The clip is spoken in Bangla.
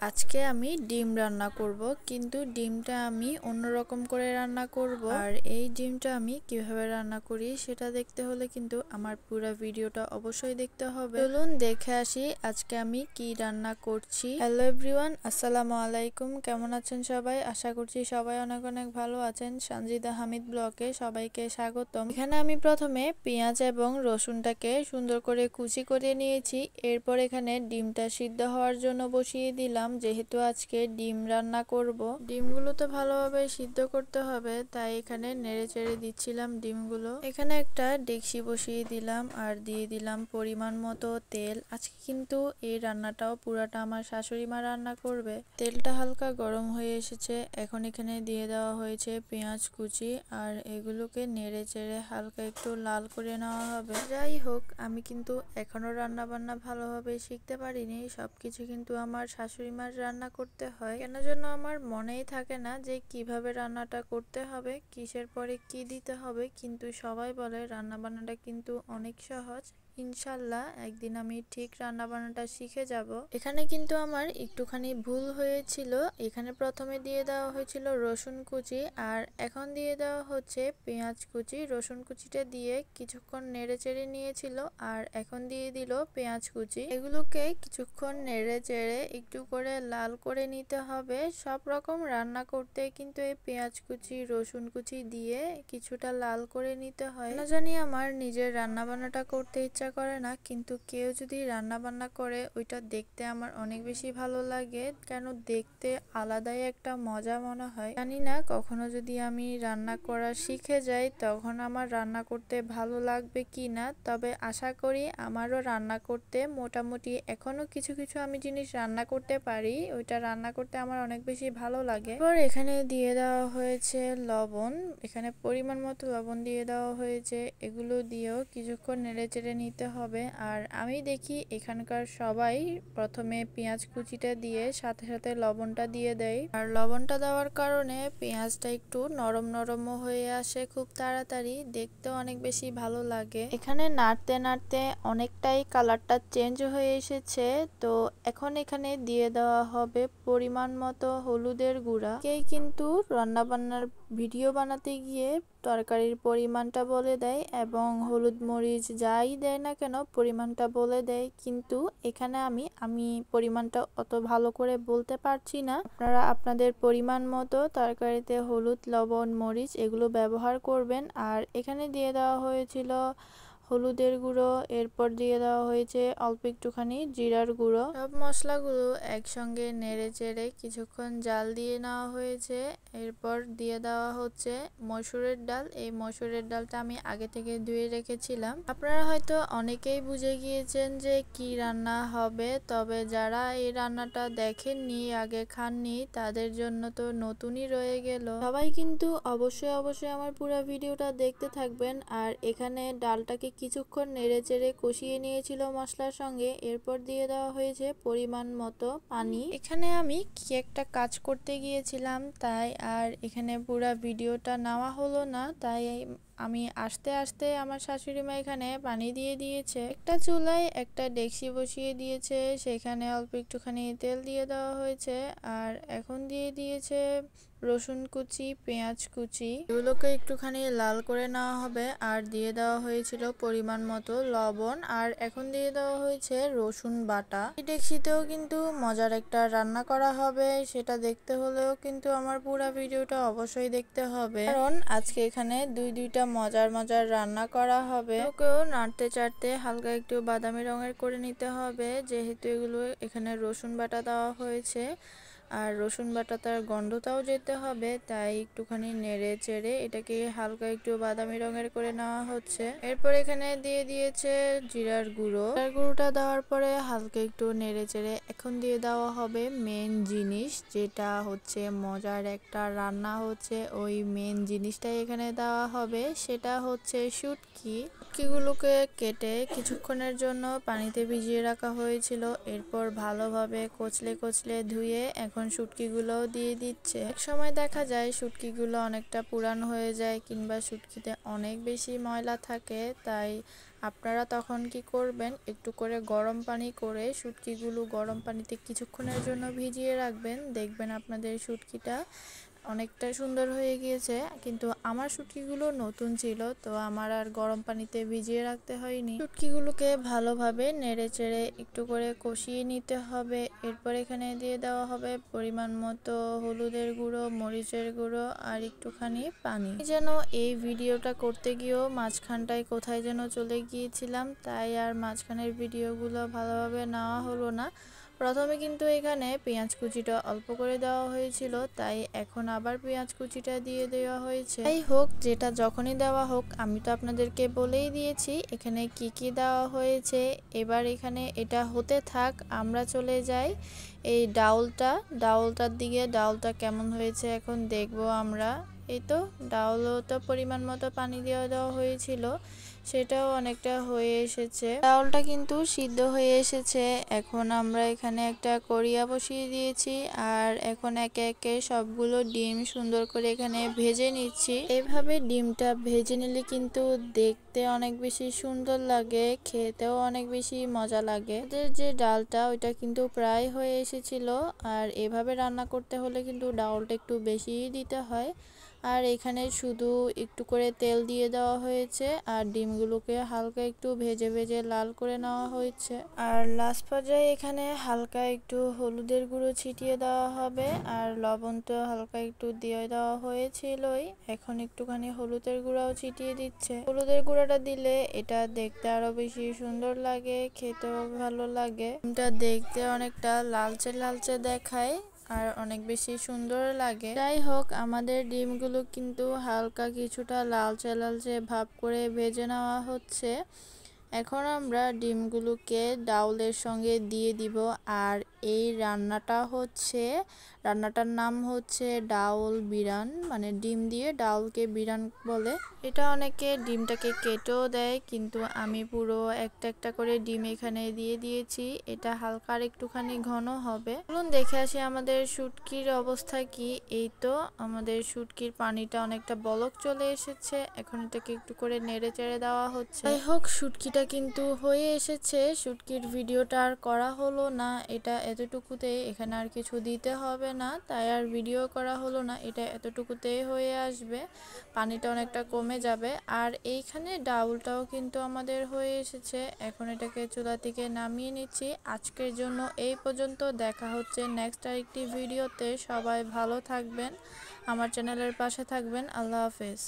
আজকে আমি ডিম রান্না করব, কিন্তু ডিমটা আমি অন্যরকম করে রান্না করব। আর এই ডিমটা আমি কিভাবে রান্না করি সেটা দেখতে হলে কিন্তু আমার পুরো ভিডিওটা অবশ্যই দেখতে হবে। চলুন দেখে আসি আজকে আমি কি রান্না করছি। হ্যালো এভরিওয়ান, আসসালামু আলাইকুম। কেমন আছেন সবাই? আশা করছি সবাই অনেক অনেক ভালো আছেন। সঞ্জিদা হামিদ ব্লগে সবাইকে স্বাগতম। এখানে আমি প্রথমে পেঁয়াজ এবং রসুনটাকে সুন্দর করে কুচি করে নিয়েছি। এরপর এখানে ডিমটা সিদ্ধ হওয়ার জন্য বসিয়ে দিলাম। যেহেতু আজকে ডিম রান্না করব, ডিমগুলো তো ভালোভাবে সিদ্ধ করতে হবে, তাই এখানে নেড়ে চেড়ে দিচ্ছিলাম ডিমগুলো। এখানে একটা ডেকচি বসিয়ে দিলাম আর দিয়ে দিলাম পরিমাণ মতো তেল। আজকে কিন্তু এই রান্নাটাও পুরাটা আমার শাশুড়ি মা রান্না করবে। তেলটা হালকা গরম হয়ে এসেছে, এখন এখানে দিয়ে দেওয়া হয়েছে পেঁয়াজ কুচি আর এগুলোকে নেড়ে চেড়ে হালকা একটু লাল করে নেওয়া হবে। যাই হোক, আমি কিন্তু এখনো রান্না বান্না ভালোভাবে শিখতে পারিনি। সবকিছু কিন্তু আমার শাশুড়ি মার রান্না করতে হয়, কেন যেন আমার মনেই থাকে না যে কিভাবে রান্নাটা করতে হবে, কিসের পরে কি দিতে হবে। কিন্তু সবাই বলে রান্না বান্নাটা কিন্তু অনেক সহজ। ইনশাল্লাহ একদিন আমি ঠিক রান্না বান্নাটা শিখে যাব। এখানে কিন্তু আমার একটুখানি ভুল হয়েছিল। এখানে প্রথমে দিয়ে দেওয়া হয়েছিল রসুন কুচি আর এখন দিয়ে দেওয়া হচ্ছে পেঁয়াজ কুচি। রসুন কুচিটা দিয়ে কিছুক্ষণ নেড়ে চেড়ে নিয়েছিল আর এখন দিয়ে দিল পেঁয়াজ কুচি। এগুলোকে কিছুক্ষণ নেড়ে চেড়ে একটু করে লাল করে নিতে হবে। সব রকম রান্না করতে কিন্তু এই পেঁয়াজ কুচি রসুন কুচি দিয়ে কিছুটা লাল করে নিতে হয়। না জানি আমার নিজের রান্না বান্নাটা করতে ইচ্ছা করে না, কিন্তু কেউ যদি রান্না বান্না করে ওইটা দেখতে আমার অনেক বেশি ভালো লাগে। কেন দেখতে আলাদাই একটা মজা মনে হয়। জানি না কখনো যদি আমি রান্না করা শিখে যাই তখন আমার রান্না করতে ভালো লাগবে কি না, তবে আশা করি আমারও রান্না করতে মোটামুটি এখনো কিছু কিছু আমি জিনিস রান্না করতে পারি। ওইটা রান্না করতে আমার অনেক বেশি ভালো লাগে। এবার এখানে দিয়ে দেওয়া হয়েছে লবণ, এখানে পরিমাণ মতো লবণ দিয়ে দেওয়া হয়েছে। এগুলো দিয়েও কিছুক্ষণ নেড়ে চেড়ে নিতে হবে। আর আমি দেখি এখানকার সবাই প্রথমে পেঁয়াজ কুচিটা দিয়ে সাথে সাথে লবণটা দিয়ে দেয়, আর লবণটা দেওয়ার কারণে পেঁয়াজটা একটু নরম নরমও হয়ে আসে খুব তাড়াতাড়ি, দেখতেও অনেক বেশি ভালো লাগে। এখানে নাড়তে নাড়তে অনেকটাই কালারটা চেঞ্জ হয়ে এসেছে, তো এখন এখানে দিয়ে দেওয়া হবে পরিমাণ মতো হলুদের গুঁড়া। কেই কিন্তু রান্না বান্নার ভিডিও বানাতে গিয়ে তরকারির পরিমাণটা বলে দেয় এবং হলুদ মরিচ যাই দেয় না কেন পরিমাণটা বলে দেয়, কিন্তু এখানে আমি পরিমাণটা অত ভালো করে বলতে পারছি না। আপনারা আপনাদের পরিমাণ মতো তরকারিতে হলুদ লবণ মরিচ এগুলো ব্যবহার করবেন। আর এখানে দিয়ে দেওয়া হয়েছিল হলুদের গুঁড়ো, এরপর দিয়ে দেওয়া হয়েছে অল্প একটুখানি জিরার গুঁড়ো। সব মশলাগুলো একসঙ্গে নেড়ে চেড়ে কিছুক্ষণ জাল দিয়ে নেওয়া হয়েছে। এরপর দিয়ে দেওয়া হচ্ছে মসুরের ডাল। এই মসুরের ডালটা আমি আগে থেকে ধুয়ে রেখেছিলাম। আপনারা হয়তো অনেকেই বুঝে গিয়েছেন যে কি রান্না হবে, তবে যারা এই রান্নাটা দেখেননি আগে খাননি তাদের জন্য তো নতুনই রয়ে গেল। সবাই কিন্তু অবশ্যই অবশ্যই আমার পুরো ভিডিওটা দেখতে থাকবেন। আর এখানে ডালটাকে কিছুক্ষণ নেড়ে চেড়ে কষিয়ে নিয়েছিল মশলার সঙ্গে, এরপর দিয়ে দেওয়া হয়েছে পরিমাণ মতো পানি। এখানে আমি কি একটা কাজ করতে গিয়েছিলাম, তাই আর এখানে পুরো ভিডিওটা নেওয়া হলো না, তাই আমি আস্তে আস্তে আমার শাশুড়ি মা এখানে পানি দিয়ে দিয়েছে। একটা চুলায় একটা ডেকচি বসিয়ে দিয়েছে, সেখানে অল্প একটুখানি তেল দিয়ে দেওয়া হয়েছে আর এখন দিয়ে দিয়েছে রসুন কুচি পেঁয়াজ কুচি। এগুলোকে একটুখানি লাল করে নেওয়া হবে আর দিয়ে দেওয়া হয়েছিল পরিমাণ মতো লবণ আর এখন দিয়ে দেওয়া হয়েছে রসুন বাটা। এই ডেকচিতেও কিন্তু মজার একটা রান্না করা হবে, সেটা দেখতে হলেও কিন্তু আমার পুরো ভিডিওটা অবশ্যই দেখতে হবে, কারণ আজকে এখানে দুইটা মজার মজার রান্না করা হবে। ওকেও নাড়তে চাড়তে হালকা একটু বাদামি রঙের করে নিতে হবে, যেহেতু এগুলো এখানে রসুন বাটা দেওয়া হয়েছে আর রসুন বাটাটার গন্ধটাও যেতে হবে, তাই একটুখানি নেড়ে চেড়ে এটাকে হালকা একটু বাদামি রঙের করে নেওয়া হচ্ছে। এরপর এখানে দিয়ে দিয়েছে জিরার গুঁড়ো। জিরার গুঁড়োটা দেওয়ার পরে হালকা একটু নেড়ে চেড়ে এখন দিয়ে দেওয়া হবে মেন জিনিস, যেটা হচ্ছে মজার একটা রান্না হচ্ছে ওই মেন জিনিসটাই এখানে দেওয়া হবে, সেটা হচ্ছে শুটকি। শুটকিগুলোকে কেটে কিছুক্ষণের জন্য পানিতে ভিজিয়ে রাখা হয়েছিল, এরপর ভালোভাবে কচলে কচলে ধুয়ে এখন শুটকিগুলোও দিয়ে দিচ্ছে। এক সময় দেখা যায় শুটকিগুলো অনেকটা পুরানো হয়ে যায় কিংবা শুটকিতে অনেক বেশি ময়লা থাকে, তাই আপনারা তখন কি করবেন, একটু করে গরম পানি করে শুটকিগুলো গরম পানিতে কিছুক্ষণের জন্য ভিজিয়ে রাখবেন। দেখবেন আপনাদের শুটকিটা অনেকটা সুন্দর হয়ে গিয়েছে। কিন্তু আমার শুটকিগুলো নতুন ছিল, তো আমার আর গরম পানিতে ভিজিয়ে রাখতে হয়নি। শুটকিগুলোকে ভালোভাবে নেড়ে চেড়ে একটু করে কষিয়ে নিতে হবে। এরপর এখানে দিয়ে দেওয়া হবে পরিমাণ মতো হলুদের গুঁড়ো, মরিচের গুঁড়ো আর একটুখানি পানি। যেন এই ভিডিওটা করতে গিয়েও মাঝখানটায় কোথায় যেন চলে গিয়েছিলাম, তাই আর মাঝখানের ভিডিওগুলো ভালোভাবে নেওয়া হলো না। প্রথমে কিন্তু এখানে পেঁয়াজ কুচিটা অল্প করে দেওয়া হয়েছিল, তাই এখন আবার পেঁয়াজ কুচিটা দিয়ে দেওয়া হয়েছে। যাই হোক, যেটা যখনই দেওয়া হোক, আমি তো আপনাদেরকে বলেই দিয়েছি এখানে কি কি দেওয়া হয়েছে। এবার এখানে এটা হতে থাক, আমরা চলে যাই এই ডাউলটার দিকে। ডাউলটা কেমন হয়েছে এখন দেখবো আমরা। এই তো ডাউলও তো পরিমাণ মতো পানি দেওয়া হয়েছিল, সেটাও অনেকটা হয়ে এসেছে। ডাউলটা কিন্তু সিদ্ধ হয়ে এসেছে। এখন আমরা এখানে একটা কড়িয়া বসিয়ে দিয়েছি, আর এখন একে একে সবগুলো ডিম সুন্দর করে এখানে ভেজে নিচ্ছি। এভাবে ডিমটা ভেজে নিলে কিন্তু দেখতে অনেক বেশি সুন্দর লাগে, খেতেও অনেক বেশি মজা লাগে। এদের যে ডালটা ওইটা কিন্তু প্রায় হয়ে এসেছিল, আর এভাবে রান্না করতে হলে কিন্তু ডাউলটা একটু বেশি দিতে হয়। আর এখানে শুধু একটু করে তেল দিয়ে দেওয়া হয়েছে, আর ডিমগুলোকে হালকা একটু ভেজে ভেজে লাল করে নেওয়া হয়েছে। আর লাস্ট পর্যায়ে এখানে হালকা একটু হলুদের গুঁড়ো ছিটিয়ে দেওয়া হবে, আর লবণ তো হালকা একটু দিয়ে দেওয়া হয়েছিলই। এখন একটুখানি হলুদের গুঁড়াও ছিটিয়ে দিচ্ছে। হলুদের গুঁড়াটা দিলে এটা দেখতে আরো বেশি সুন্দর লাগে, খেতেও ভালো লাগে। এটা দেখতে অনেকটা লালচে লালচে দেখায়, আর অনেক বেশি সুন্দর লাগে। যাই হোক, আমাদের ডিমগুলো কিন্তু হালকা কিছুটা লালচে লালচে ভাব করে ভেজে নেওয়া হচ্ছে। এখন আমরা ডিমগুলোকে ডাউলের সঙ্গে দিয়ে দিব। আর এই রান্নাটার নাম হচ্ছে ডাউল বিরান, মানে ডিম দিয়ে ডাউলকে বিরান বলে। এটা অনেকে ডিমটাকে কেটেও দেয়, কিন্তু আমি পুরো একটা একটা করে ডিম এখানে দিয়ে দিয়েছি। এটা হালকা আর একটুখানি ঘন হবে। চলুন দেখে আসি আমাদের শুটকির অবস্থা কি। এই তো আমাদের শুটকির পানিটা অনেকটা বলক চলে এসেছে। এখন এটাকে একটু করে নেড়ে চেড়ে দেওয়া হচ্ছে। যাই হোক, শুটকিটা কিন্তু হয়ে এসেছে। শুটকির ভিডিওটা আর করা হলো না, এটা এতটুকুতে, এখানে আর কিছু দিতে হবে না, তাই আর ভিডিও করা হলো না। এটা এতটুকুতেই হয়ে আসবে, পানিটা অনেকটা কমে যাবে। আর এইখানে ডাউলটাও কিন্তু আমাদের হয়ে এসেছে। এখন এটাকে চুলা থেকে নামিয়ে নিচ্ছি। আজকের জন্য এই পর্যন্ত। দেখা হচ্ছে নেক্সট আরেকটি ভিডিওতে। সবাই ভালো থাকবেন, আমার চ্যানেলের পাশে থাকবেন। আল্লাহ হাফেজ।